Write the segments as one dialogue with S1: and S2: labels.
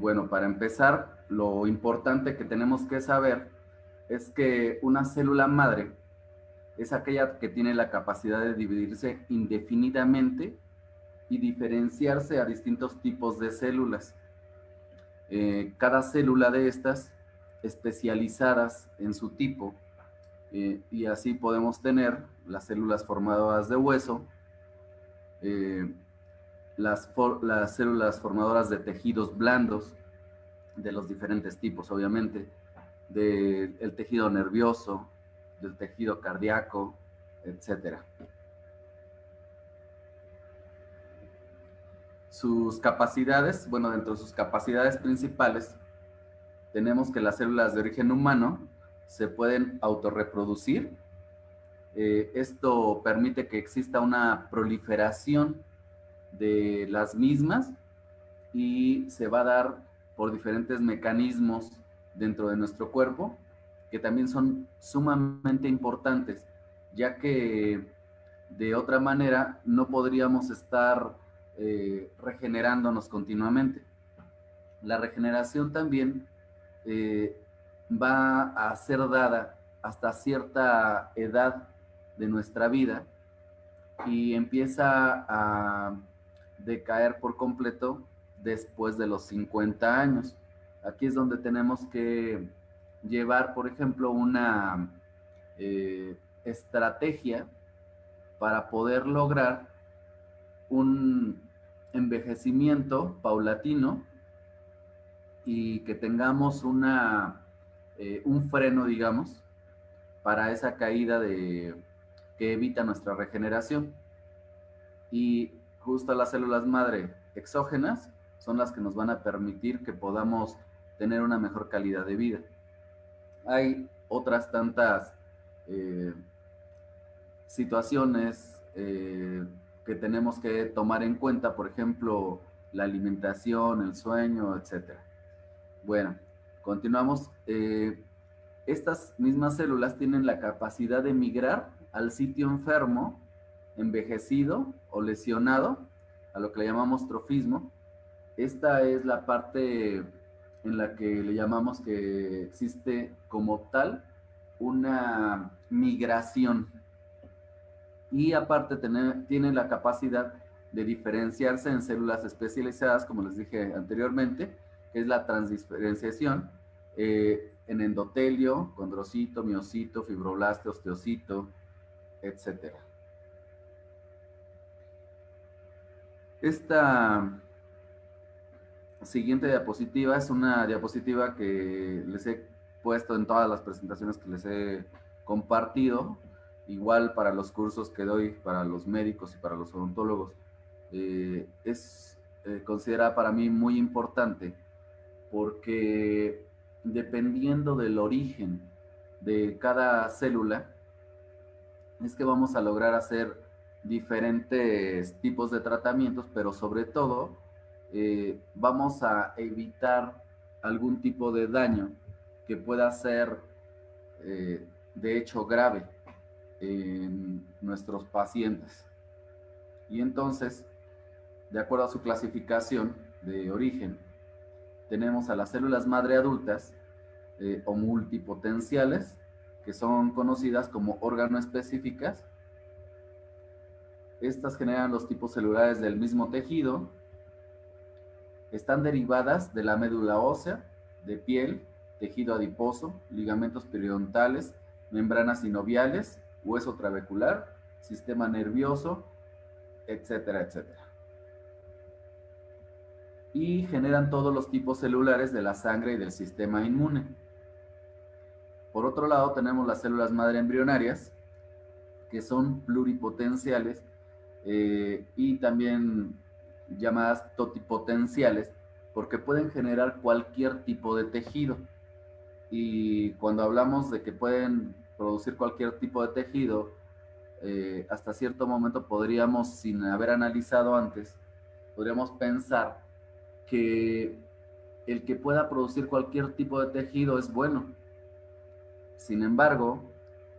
S1: Bueno, para empezar, lo importante que tenemos que saber es que una célula madre es aquella que tiene la capacidad de dividirse indefinidamente y diferenciarse a distintos tipos de células. Cada célula de estas especializadas en su tipo, y así podemos tener las células formadoras de hueso, eh, las células formadoras de tejidos blandos, de los diferentes tipos, obviamente, del tejido nervioso, del tejido cardíaco, etcétera. Sus capacidades, bueno, dentro de sus capacidades principales, tenemos que las células de origen humano se pueden autorreproducir. Esto permite que exista una proliferación de las mismas y se va a dar por diferentes mecanismos dentro de nuestro cuerpo que también son sumamente importantes, ya que de otra manera no podríamos estar regenerándonos continuamente. La regeneración también va a ser dada hasta cierta edad de nuestra vida y empieza a decaer por completo después de los 50 años. Aquí es donde tenemos que llevar, por ejemplo, una estrategia para poder lograr un envejecimiento paulatino y que tengamos un freno, digamos, para esa caída que evita nuestra regeneración. Y justo las células madre exógenas son las que nos van a permitir que podamos tener una mejor calidad de vida. Hay otras tantas situaciones que tenemos que tomar en cuenta, por ejemplo, la alimentación, el sueño, etc. Bueno, continuamos. Estas mismas células tienen la capacidad de migrar al sitio enfermo, envejecido o lesionado, a lo que le llamamos trofismo. Esta es la parte en la que le llamamos que existe como tal una migración. Y aparte tiene la capacidad de diferenciarse en células especializadas, como les dije anteriormente, que es la transdiferenciación, en endotelio, condrocito, miocito, fibroblasto, osteocito, etc. Esta siguiente diapositiva es una diapositiva que les he puesto en todas las presentaciones que les he compartido, igual para los cursos que doy para los médicos y para los odontólogos. Es considerada para mí muy importante porque dependiendo del origen de cada célula, es que vamos a lograr hacer diferentes tipos de tratamientos, pero sobre todo vamos a evitar algún tipo de daño que pueda ser de hecho grave en nuestros pacientes. Y entonces, de acuerdo a su clasificación de origen, tenemos a las células madre adultas o multipotenciales, que son conocidas como órgano-específicas. Estas generan los tipos celulares del mismo tejido, están derivadas de la médula ósea, de piel, tejido adiposo, ligamentos periodontales, membranas sinoviales, hueso trabecular, sistema nervioso, etcétera, etcétera. Y generan todos los tipos celulares de la sangre y del sistema inmune. Por otro lado, tenemos las células madre embrionarias, que son pluripotenciales y también llamadas totipotenciales, porque pueden generar cualquier tipo de tejido. Y cuando hablamos de que pueden producir cualquier tipo de tejido, hasta cierto momento podríamos, sin haber analizado antes, podríamos pensar que el que pueda producir cualquier tipo de tejido es bueno. Sin embargo,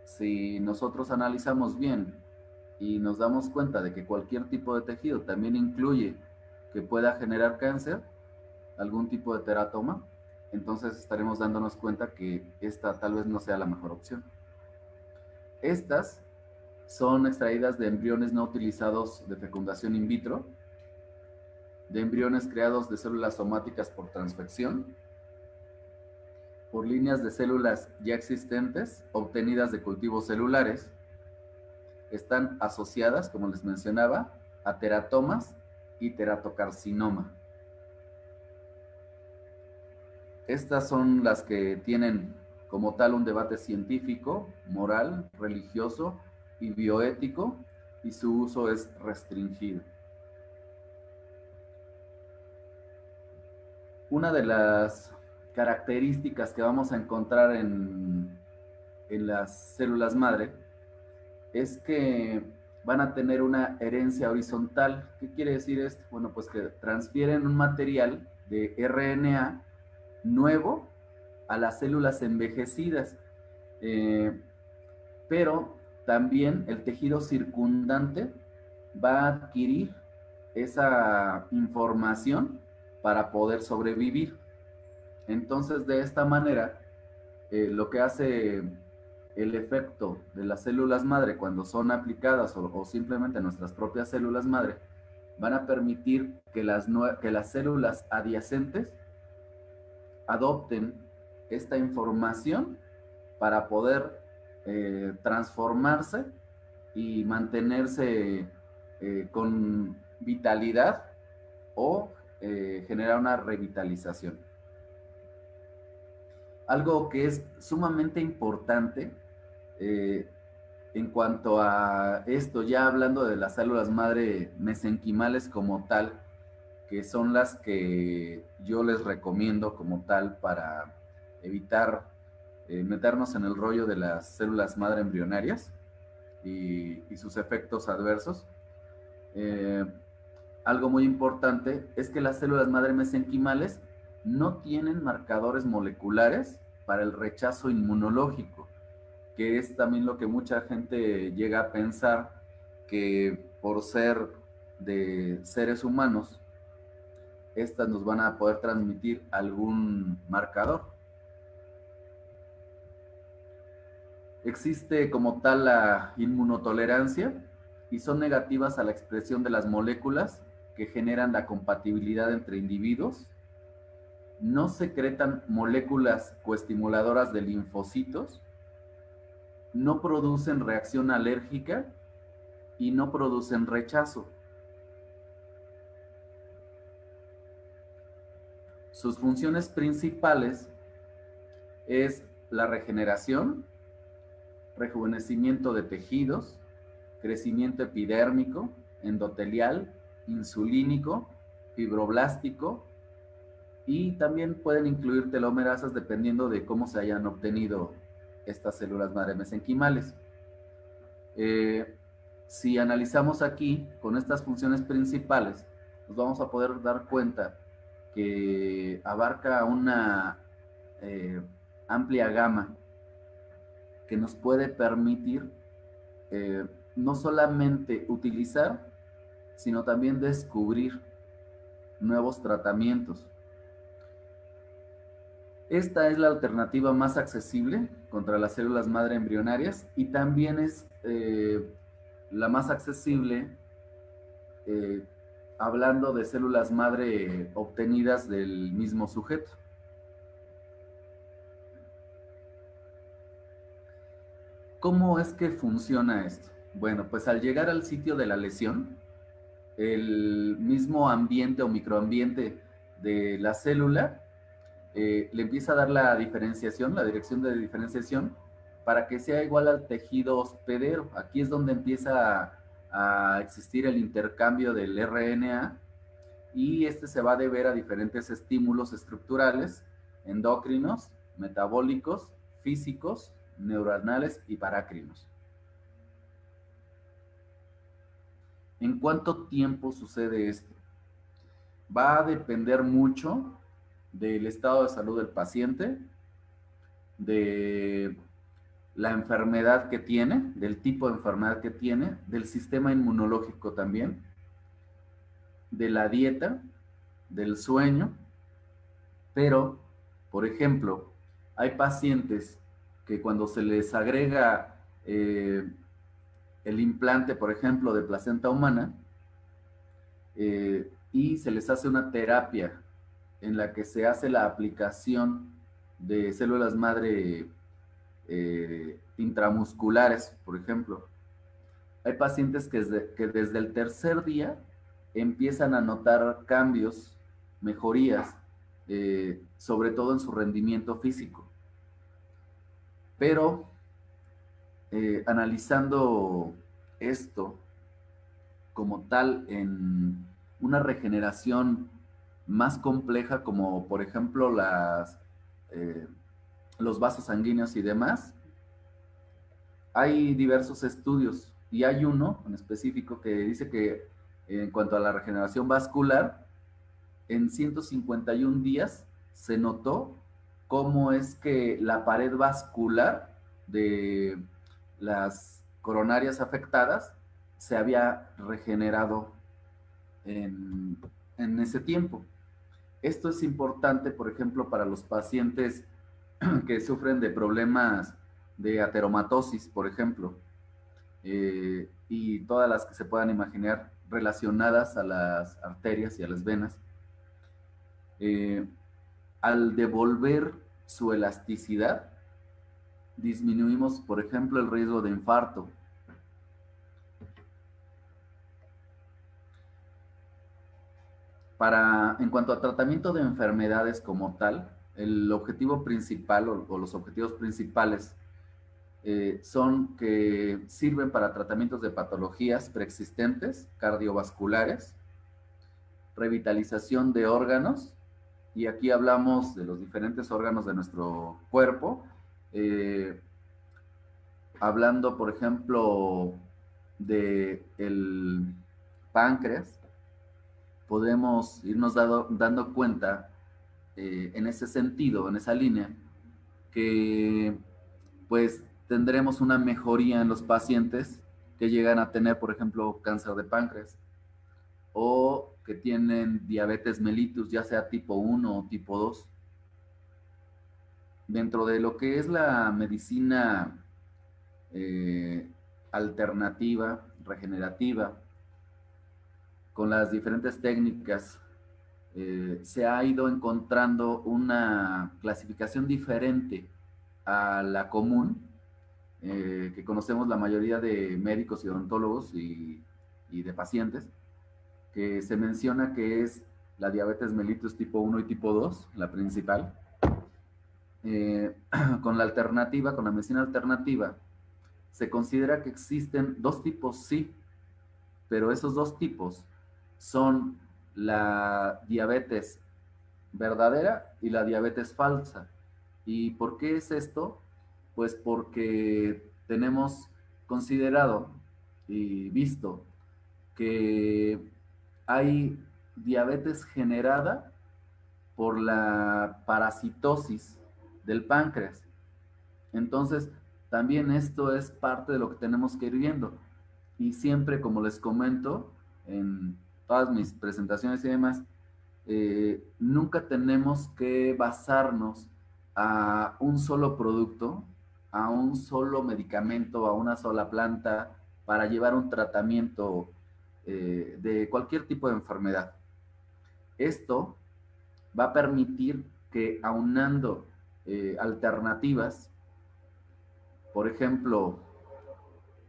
S1: si nosotros analizamos bien y nos damos cuenta de que cualquier tipo de tejido también incluye que pueda generar cáncer, algún tipo de teratoma, entonces estaremos dándonos cuenta que esta tal vez no sea la mejor opción. Estas son extraídas de embriones no utilizados de fecundación in vitro, de embriones creados de células somáticas por transfección, por líneas de células ya existentes obtenidas de cultivos celulares. Están asociadas, como les mencionaba, a teratomas y teratocarcinoma. Estas son las que tienen como tal un debate científico, moral, religioso y bioético, y su uso es restringido. Una de las características que vamos a encontrar en las células madre es que van a tener una herencia horizontal. ¿Qué quiere decir esto? Bueno, pues que transfieren un material de RNA nuevo a las células envejecidas, pero también el tejido circundante va a adquirir esa información para poder sobrevivir. Entonces, de esta manera, lo que hace el efecto de las células madre cuando son aplicadas o simplemente nuestras propias células madre, van a permitir que las células adyacentes adopten esta información para poder transformarse y mantenerse con vitalidad o generar una revitalización. Algo que es sumamente importante en cuanto a esto, ya hablando de las células madre mesenquimales como tal, que son las que yo les recomiendo como tal para evitar meternos en el rollo de las células madre embrionarias y sus efectos adversos. Algo muy importante es que las células madre mesenquimales no tienen marcadores moleculares para el rechazo inmunológico, que es también lo que mucha gente llega a pensar, que por ser de seres humanos, estas nos van a poder transmitir algún marcador. Existe como tal la inmunotolerancia y son negativas a la expresión de las moléculas que generan la compatibilidad entre individuos. No secretan moléculas coestimuladoras de linfocitos, no producen reacción alérgica y no producen rechazo. Sus funciones principales es la regeneración, rejuvenecimiento de tejidos, crecimiento epidérmico, endotelial, insulínico, fibroblástico, y también pueden incluir telomerasas dependiendo de cómo se hayan obtenido estas células madre mesenquimales. Si analizamos aquí con estas funciones principales, nos vamos a poder dar cuenta que abarca una amplia gama que nos puede permitir no solamente utilizar, sino también descubrir nuevos tratamientos. Esta es la alternativa más accesible contra las células madre embrionarias y también es la más accesible hablando de células madre obtenidas del mismo sujeto. ¿Cómo es que funciona esto? Bueno, pues al llegar al sitio de la lesión, el mismo ambiente o microambiente de la célula le empieza a dar la diferenciación, la dirección de diferenciación, para que sea igual al tejido hospedero. Aquí es donde empieza a existir el intercambio del RNA y este se va a deber a diferentes estímulos estructurales, endocrinos, metabólicos, físicos, neuronales y parácrinos. ¿En cuánto tiempo sucede esto? Va a depender mucho del estado de salud del paciente, de la enfermedad que tiene, del tipo de enfermedad que tiene, del sistema inmunológico también, de la dieta, del sueño Pero, por ejemplo, hay pacientes que cuando se les agrega el implante, por ejemplo, de placenta humana, y se les hace una terapia en la que se hace la aplicación de células madre intramusculares, por ejemplo. Hay pacientes que desde el tercer día empiezan a notar cambios, mejorías, sobre todo en su rendimiento físico. Pero analizando esto como tal en una regeneración más compleja, como por ejemplo los vasos sanguíneos y demás, hay diversos estudios y hay uno en específico que dice que en cuanto a la regeneración vascular, en 151 días se notó cómo es que la pared vascular de las coronarias afectadas se había regenerado en ese tiempo. Esto es importante, por ejemplo, para los pacientes que sufren de problemas de ateromatosis, por ejemplo, y todas las que se puedan imaginar relacionadas a las arterias y a las venas. Al devolver su elasticidad, disminuimos, por ejemplo, el riesgo de infarto. En cuanto a tratamiento de enfermedades como tal, el objetivo principal o los objetivos principales son que sirven para tratamientos de patologías preexistentes, cardiovasculares, revitalización de órganos, y aquí hablamos de los diferentes órganos de nuestro cuerpo, hablando, por ejemplo, del páncreas, podemos irnos dando cuenta en ese sentido, en esa línea, que pues tendremos una mejoría en los pacientes que llegan a tener, por ejemplo, cáncer de páncreas o que tienen diabetes mellitus, ya sea tipo 1 o tipo 2. Dentro de lo que es la medicina alternativa, regenerativa, con las diferentes técnicas, se ha ido encontrando una clasificación diferente a la común, que conocemos la mayoría de médicos y odontólogos y de pacientes, que se menciona que es la diabetes mellitus tipo 1 y tipo 2, la principal. Con la alternativa, con la medicina alternativa, se considera que existen dos tipos, sí, pero esos dos tipos son la diabetes verdadera y la diabetes falsa. ¿Y por qué es esto? Pues porque tenemos considerado y visto que hay diabetes generada por la parasitosis del páncreas. Entonces, también esto es parte de lo que tenemos que ir viendo. Y siempre, como les comento, en todas mis presentaciones y demás, nunca tenemos que basarnos a un solo producto, a un solo medicamento, a una sola planta para llevar un tratamiento de cualquier tipo de enfermedad. Esto va a permitir que aunando alternativas, por ejemplo,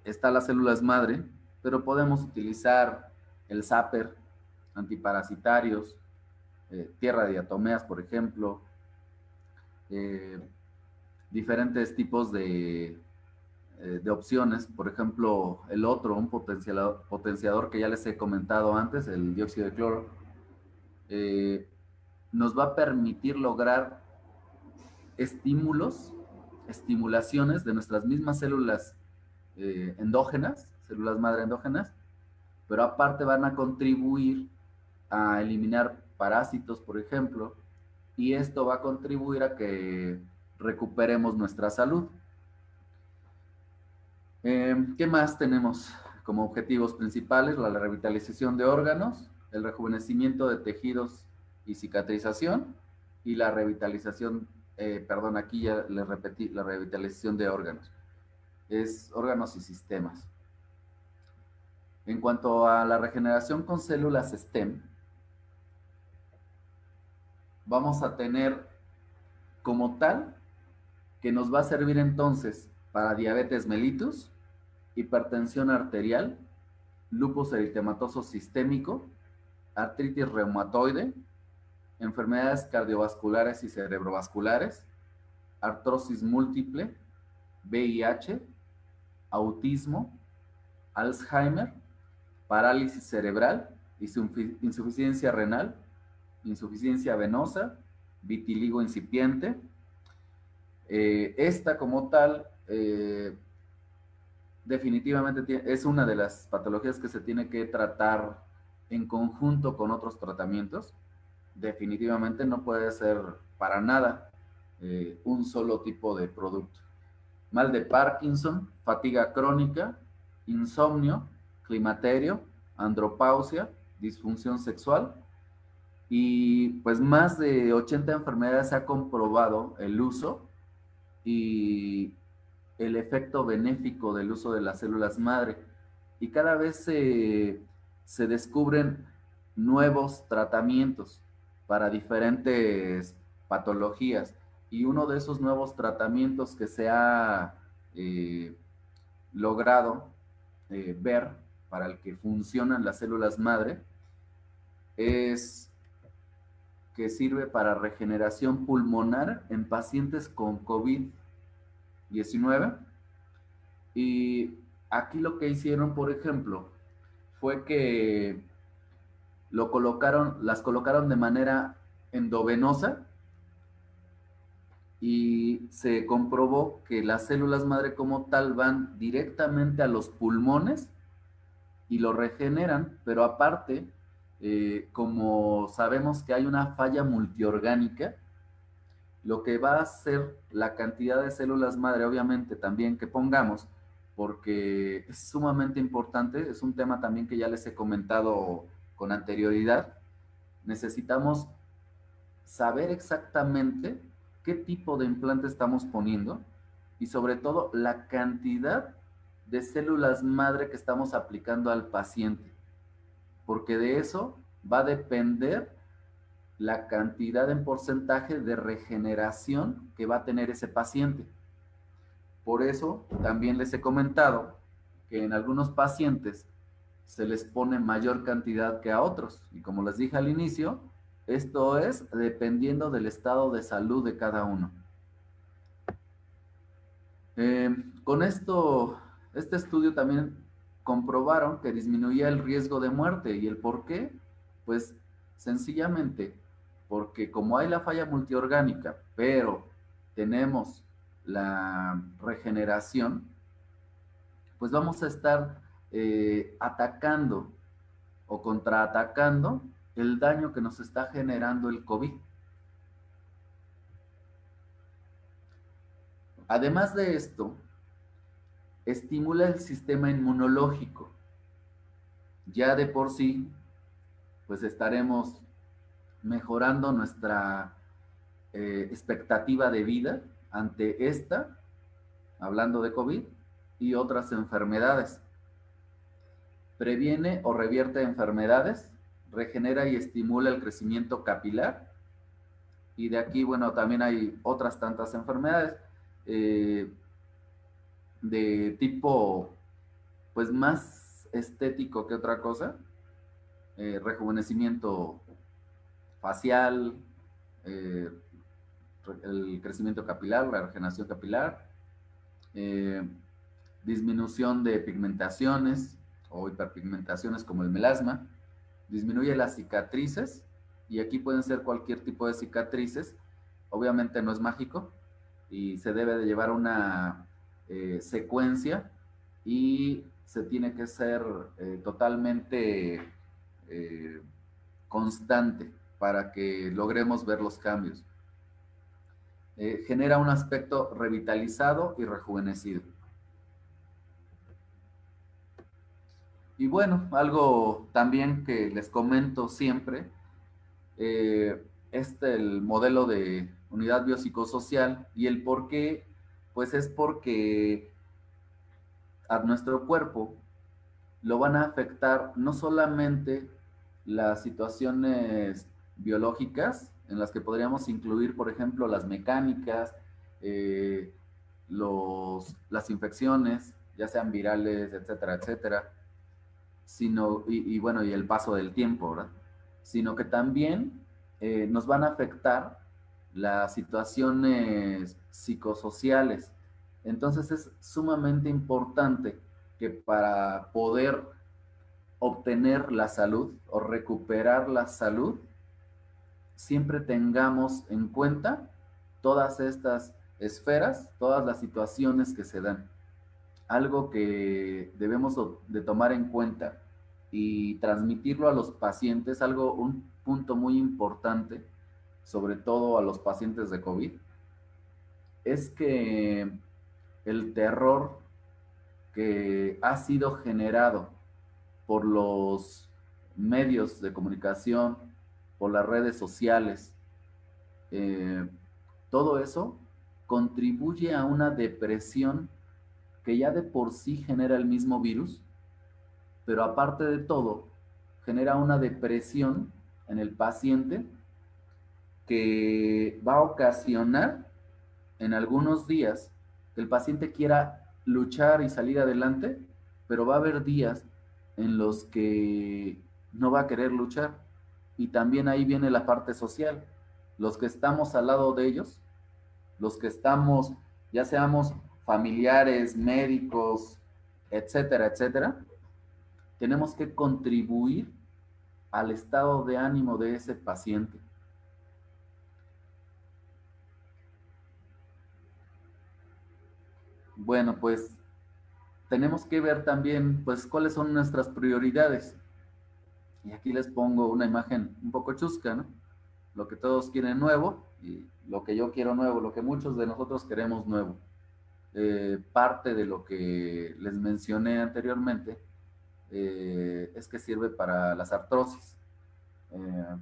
S1: está las células madre, pero podemos utilizar el Zapper, antiparasitarios, tierra de diatomeas, por ejemplo, diferentes tipos de opciones, por ejemplo, el otro, un potenciador que ya les he comentado antes, el dióxido de cloro, nos va a permitir lograr estimulaciones de nuestras mismas células endógenas, células madre endógenas, pero aparte van a contribuir a eliminar parásitos, por ejemplo, y esto va a contribuir a que recuperemos nuestra salud. ¿Qué más tenemos como objetivos principales? La revitalización de órganos, el rejuvenecimiento de tejidos y cicatrización, y la revitalización, perdón, aquí ya les repetí, la revitalización de órganos. Es órganos y sistemas. En cuanto a la regeneración con células STEM, vamos a tener como tal que nos va a servir entonces para diabetes mellitus, hipertensión arterial, lupus eritematoso sistémico, artritis reumatoide, enfermedades cardiovasculares y cerebrovasculares, artrosis múltiple, VIH, autismo, Alzheimer, parálisis cerebral, insuficiencia renal, insuficiencia venosa, vitiligo incipiente. Esta como tal, definitivamente es una de las patologías que se tiene que tratar en conjunto con otros tratamientos. Definitivamente no puede ser para nada un solo tipo de producto. Mal de Parkinson, fatiga crónica, insomnio, climaterio, andropausia, disfunción sexual, y pues más de 80 enfermedades se ha comprobado el uso y el efecto benéfico del uso de las células madre. Y cada vez se descubren nuevos tratamientos para diferentes patologías. Y uno de esos nuevos tratamientos que se ha logrado ver para el que funcionan las células madre es que sirve para regeneración pulmonar en pacientes con COVID-19. Y aquí lo que hicieron, por ejemplo, fue que las colocaron de manera endovenosa y se comprobó que las células madre como tal van directamente a los pulmones y lo regeneran, pero aparte, como sabemos que hay una falla multiorgánica, lo que va a ser la cantidad de células madre, obviamente también que pongamos, porque es sumamente importante, es un tema también que ya les he comentado con anterioridad, necesitamos saber exactamente qué tipo de implante estamos poniendo y sobre todo la cantidad de células madre que estamos aplicando al paciente, porque de eso va a depender la cantidad en porcentaje de regeneración que va a tener ese paciente. Por eso también les he comentado que en algunos pacientes se les pone mayor cantidad que a otros. Y como les dije al inicio, esto es dependiendo del estado de salud de cada uno. Con este estudio también comprobaron que disminuía el riesgo de muerte. ¿Y el por qué? Pues sencillamente porque como hay la falla multiorgánica, pero tenemos la regeneración, pues vamos a estar atacando o contraatacando el daño que nos está generando el COVID. Además de esto, estimula el sistema inmunológico. Ya de por sí, pues estaremos mejorando nuestra expectativa de vida ante esta, hablando de COVID, y otras enfermedades. Previene o revierte enfermedades, regenera y estimula el crecimiento capilar, y de aquí, bueno, también hay otras tantas enfermedades de tipo, pues más estético que otra cosa, rejuvenecimiento facial, eh, el crecimiento capilar, la regeneración capilar, disminución de pigmentaciones o hiperpigmentaciones como el melasma, disminuye las cicatrices, y aquí pueden ser cualquier tipo de cicatrices, obviamente no es mágico y se debe de llevar una secuencia y se tiene que ser totalmente constante para que logremos ver los cambios. Genera un aspecto revitalizado y rejuvenecido. Y bueno, algo también que les comento siempre, el modelo de unidad biopsicosocial, y el por qué, pues es porque a nuestro cuerpo lo van a afectar no solamente las situaciones biológicas, en las que podríamos incluir, por ejemplo, las mecánicas, eh, las infecciones, ya sean virales, etcétera, etcétera, sino, bueno, y el paso del tiempo, ¿verdad? Sino que también nos van a afectar las situaciones psicosociales. Entonces es sumamente importante que para poder obtener la salud o recuperar la salud, siempre tengamos en cuenta todas estas esferas, todas las situaciones que se dan. Algo que debemos de tomar en cuenta y transmitirlo a los pacientes, un punto muy importante, sobre todo a los pacientes de COVID, es que el terror que ha sido generado por los medios de comunicación, por las redes sociales, eh, todo eso contribuye a una depresión que ya de por sí genera el mismo virus, pero aparte de todo, genera una depresión en el paciente que va a ocasionar en algunos días que el paciente quiera luchar y salir adelante, pero va a haber días en los que no va a querer luchar. Y también ahí viene la parte social. Los que estamos al lado de ellos, los que estamos, ya seamos familiares, médicos, etcétera, etcétera, tenemos que contribuir al estado de ánimo de ese paciente. Bueno, pues tenemos que ver también, pues, cuáles son nuestras prioridades. Y aquí les pongo una imagen un poco chusca, ¿no? Lo que todos quieren nuevo y lo que yo quiero nuevo, lo que muchos de nosotros queremos nuevo. Parte de lo que les mencioné anteriormente es que sirve para las artrosis. Eh,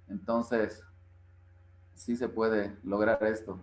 S1: entonces, sí se puede lograr esto.